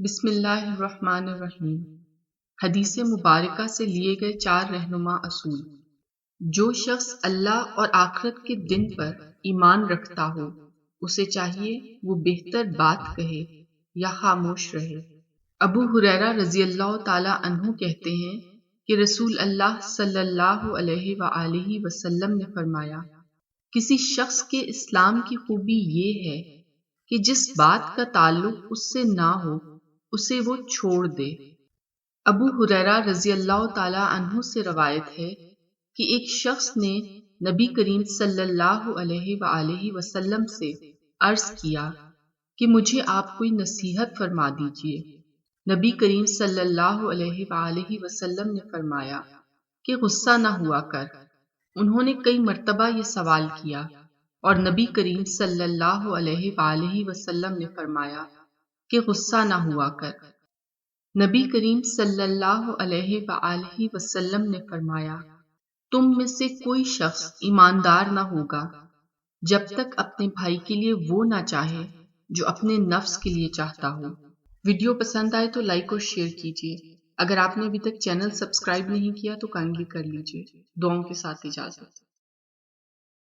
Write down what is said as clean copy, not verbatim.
بسم اللہ الرحمن الرحیم۔ حدیث مبارکہ سے لیے گئے 4 رہنما اصول۔ جو شخص اللہ اور آخرت کے دن پر ایمان رکھتا ہو اسے چاہیے وہ بہتر بات کہے یا خاموش رہے۔ ابو ہریرہ رضی اللہ تعالی عنہ کہتے ہیں کہ رسول اللہ صلی اللہ علیہ وآلہ وسلم نے فرمایا، کسی شخص کے اسلام کی خوبی یہ ہے کہ جس بات کا تعلق اس سے نہ ہو اسے وہ چھوڑ دے۔ ابو ہریرہ رضی اللہ تعالی عنہ سے روایت ہے کہ ایک شخص نے نبی کریم صلی اللہ علیہ وآلہ وسلم سے عرض کیا کہ مجھے آپ کوئی نصیحت فرما دیجئے۔ نبی کریم صلی اللہ علیہ وآلہ وسلم نے فرمایا کہ غصہ نہ ہوا کر۔ انہوں نے کئی مرتبہ یہ سوال کیا اور نبی کریم صلی اللہ علیہ وآلہ وسلم نے فرمایا کہ غصہ نہ ہوا کر۔ نبی کریم صلی اللہ علیہ وآلہ وسلم نے فرمایا، تم میں سے کوئی شخص ایماندار نہ ہوگا جب تک اپنے بھائی کے لیے وہ نہ چاہے جو اپنے نفس کے لیے چاہتا ہو۔ ویڈیو پسند آئے تو لائک اور شیئر کیجیے۔ اگر آپ نے ابھی تک چینل سبسکرائب نہیں کیا تو کائنڈلی کر لیجیے۔ دعاؤں کے ساتھ اجازت۔